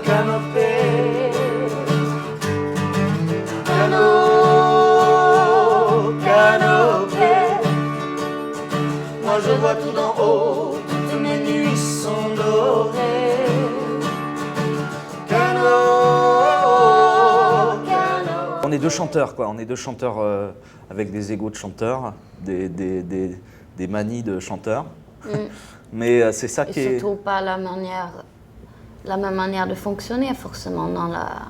canopée. Canopée. Moi je vois tout d'en haut, toutes mes nuits sont dorées. On est deux chanteurs, quoi. On est deux chanteurs avec des égos de chanteurs, des manies de chanteurs. Mais c'est ça qui est... Surtout pas la même manière de fonctionner forcément dans la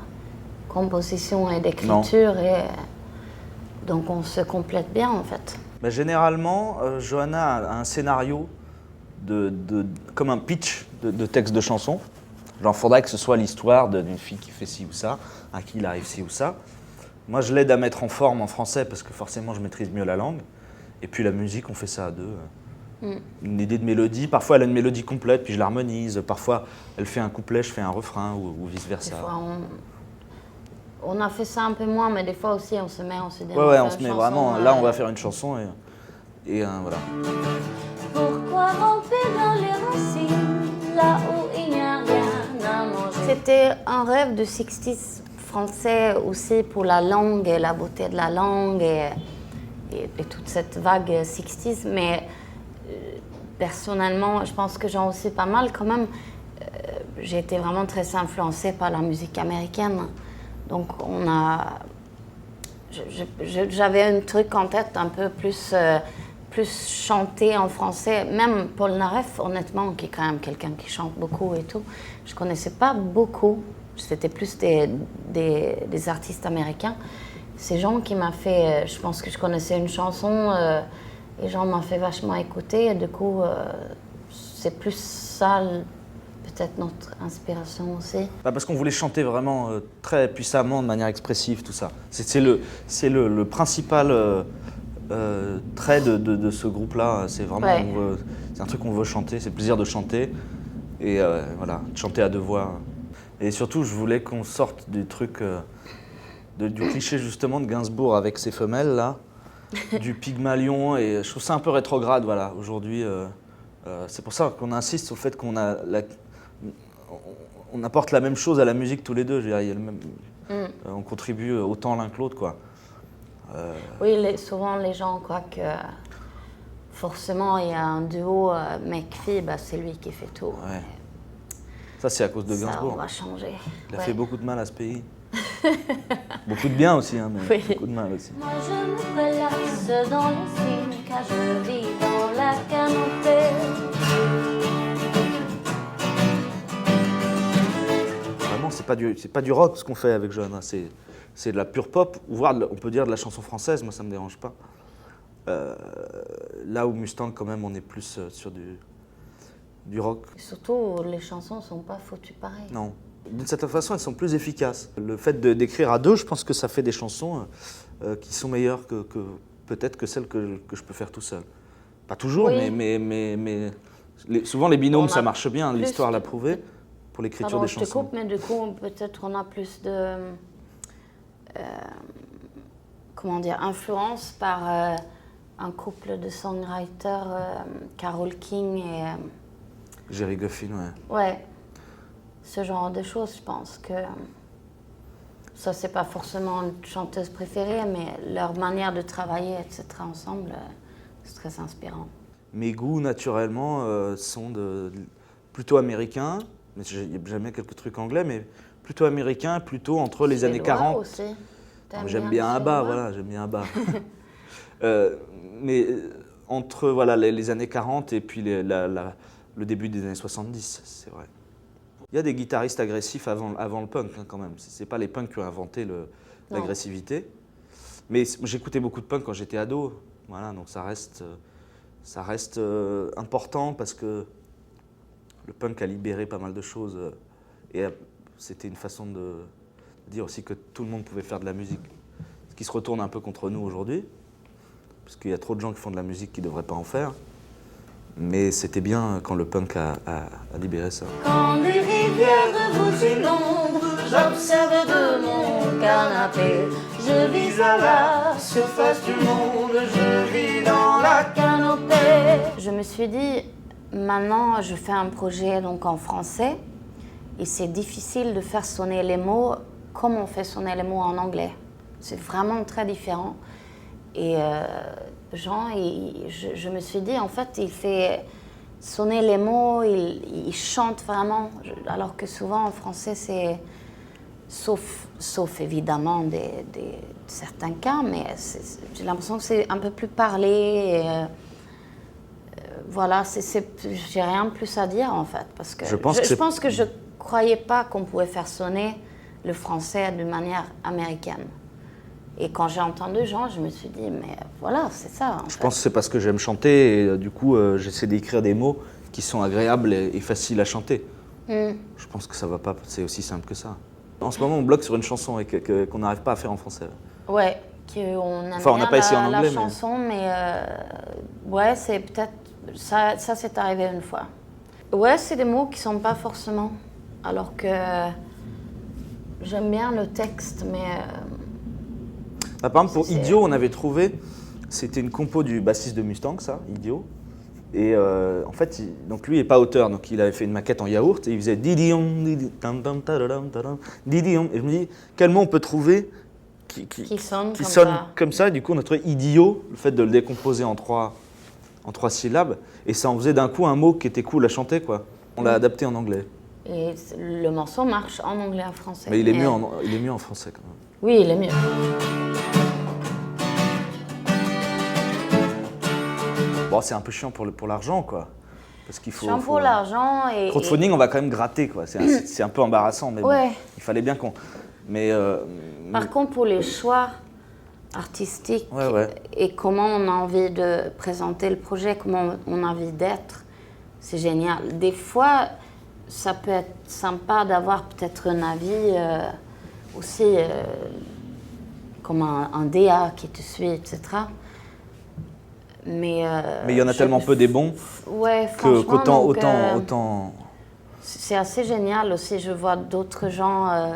composition et l'écriture. Et donc on se complète bien en fait. Ben, généralement, Johanna a un scénario comme un pitch de texte de chanson. Genre, faudrait que ce soit l'histoire d'une fille qui fait ci ou ça, à qui il arrive ci ou ça. Moi, je l'aide à mettre en forme en français parce que forcément, je maîtrise mieux la langue. Et puis la musique, on fait ça à deux. Une idée de mélodie. Parfois, elle a une mélodie complète, puis je l'harmonise. Parfois, elle fait un couplet, je fais un refrain ou vice-versa. Des fois, on a fait ça un peu moins, mais des fois aussi, on se dit... Ouais, on se met vraiment... Là, on va faire une chanson et voilà. Pourquoi ramper dans les racines, là où il n'y a rien à manger? C'était un rêve de 60s français aussi pour la langue et la beauté de la langue et toute cette vague 60s. Mais personnellement, je pense que j'en aussi pas mal quand même. J'ai été vraiment très influencée par la musique américaine. Donc j'avais un truc en tête un peu plus chanté en français. Même Paul Naref, honnêtement, qui est quand même quelqu'un qui chante beaucoup et tout, je connaissais pas beaucoup. C'était plus des artistes américains. C'est Jean qui m'a fait, je pense que je connaissais une chanson et Jean m'a fait vachement écouter. Et du coup, c'est plus ça peut-être notre inspiration aussi. Parce qu'on voulait chanter vraiment très puissamment, de manière expressive, tout ça. C'est le principal trait de ce groupe-là. C'est vraiment, c'est un truc qu'on veut chanter, c'est le plaisir de chanter. Et voilà, de chanter à deux voix. Et surtout, je voulais qu'on sorte du truc, du cliché justement de Gainsbourg avec ses femelles, là, du Pygmalion. Et je trouve ça un peu rétrograde, voilà, aujourd'hui. C'est pour ça qu'on insiste sur le fait qu'on on apporte la même chose à la musique tous les deux. Je veux dire, il y a le même, on contribue autant l'un que l'autre, quoi. Oui, souvent les gens croient que forcément il y a un duo mec-fille, c'est lui qui fait tout. Ouais. Ça, c'est à cause de Gainsbourg. Ça, on va changer. Il a fait beaucoup de mal à ce pays. Beaucoup de bien aussi, hein, mais beaucoup de mal aussi. Moi, je me relaxe dans les signes, car je vis dans la canopée. Vraiment, c'est pas du rock ce qu'on fait avec Johanna. C'est de la pure pop, voire on peut dire de la chanson française. Moi, ça me dérange pas. Là où Mustang, quand même, on est plus sur du rock. Surtout, les chansons sont pas foutues pareil. Non. D'une certaine façon, elles sont plus efficaces. Le fait d'écrire à deux, je pense que ça fait des chansons qui sont meilleures que peut-être que celles que je peux faire tout seul. Pas toujours, mais souvent les binômes, ça marche bien. L'histoire l'a prouvé pour l'écriture des chansons. Je te coupe, mais du coup, peut-être on a plus de influence par un couple de songwriters, Carole King et Jerry Goffin, ouais. Ouais, ce genre de choses, je pense que ça, c'est pas forcément une chanteuse préférée, mais leur manière de travailler, etc., ensemble, c'est très inspirant. Mes goûts, naturellement, sont plutôt américains, mais j'aime bien quelques trucs anglais, mais plutôt américains, plutôt entre les années 40. Aussi. J'aime bien ABBA, voilà, j'aime bien ABBA. Mais entre voilà, les années 40 et puis le début des années 70, c'est vrai. Il y a des guitaristes agressifs avant le punk, hein, quand même. C'est pas les punks qui ont inventé l'agressivité. Mais j'écoutais beaucoup de punk quand j'étais ado. Voilà, donc ça reste important parce que le punk a libéré pas mal de choses. Et c'était une façon de dire aussi que tout le monde pouvait faire de la musique. Ce qui se retourne un peu contre nous aujourd'hui. Parce qu'il y a trop de gens qui font de la musique qui ne devraient pas en faire. Mais c'était bien quand le punk a libéré ça. Quand les rivières vous inondent, j'observe de mon canapé. Je vis à la surface du monde, je vis dans la canopée. Je me suis dit, maintenant je fais un projet donc en français. Et c'est difficile de faire sonner les mots comme on fait sonner les mots en anglais. C'est vraiment très différent. Et Jean, je me suis dit, en fait, il fait sonner les mots, il chante vraiment, alors que souvent en français, c'est, sauf évidemment certains cas, mais j'ai l'impression que c'est un peu plus parlé. Et, voilà, j'ai rien de plus à dire en fait, parce que je pense que je croyais pas qu'on pouvait faire sonner le français d'une manière américaine. Et quand j'ai entendu Jean, je me suis dit, mais voilà, c'est ça. Je pense que c'est parce que j'aime chanter et du coup, j'essaie d'écrire des mots qui sont agréables et faciles à chanter. Je pense que ça va pas, c'est aussi simple que ça. En ce moment, on bloque sur une chanson et qu'on n'arrive pas à faire en français. Ouais, on aime on n'a pas essayé en anglais, la chanson, mais ouais, c'est peut-être ça c'est arrivé une fois. Ouais, c'est des mots qui sont pas forcément, alors que j'aime bien le texte, mais par exemple, pour Idiot, on avait trouvé, c'était une compo du bassiste de Mustang, ça, Idiot. Et en fait, donc lui n'est pas auteur, donc il avait fait une maquette en yaourt et il faisait didion, didion. Et je me dis, quel mot on peut trouver qui sonne comme ça. Et du coup, on a trouvé idiot, le fait de le décomposer en trois syllabes. Et ça en faisait d'un coup un mot qui était cool à chanter, quoi. On l'a adapté en anglais. Et le morceau marche en anglais et en français. Mais il est mieux en français, quand même. Oui, il est mieux. Bon, c'est un peu chiant pour l'argent, quoi. Parce qu'il faut. Chiant pour l'argent et. Crowdfunding, on va quand même gratter, quoi. C'est un peu embarrassant, mais ouais. Bon, il fallait bien qu'on. Mais. Par contre, pour les choix artistiques et comment on a envie de présenter le projet, comment on a envie d'être, c'est génial. Des fois, ça peut être sympa d'avoir peut-être un avis aussi comme un DA qui te suit, etc. Mais il y en a tellement peu des bons qu'autant. C'est assez génial aussi. Je vois d'autres gens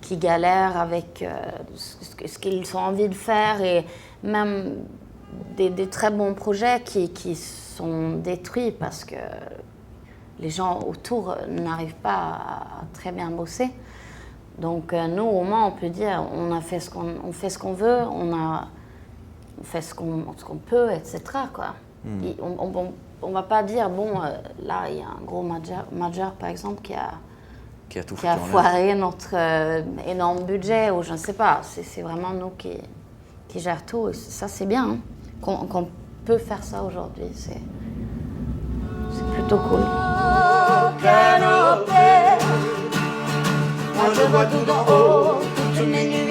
qui galèrent avec ce qu'ils ont envie de faire et même des très bons projets qui sont détruits parce que les gens autour n'arrivent pas à très bien bosser. Donc nous, au moins, on peut dire on fait ce qu'on veut, on fait ce qu'on peut, etc. Quoi. On va pas dire, bon, là, il y a un gros major, par exemple, qui a foiré notre énorme budget, ou je ne sais pas. C'est vraiment nous qui gèrent tout. Et ça, c'est bien, hein, qu'on peut faire ça aujourd'hui. C'est plutôt cool. Moi, je vois tout d'en haut, toutes mes nuits.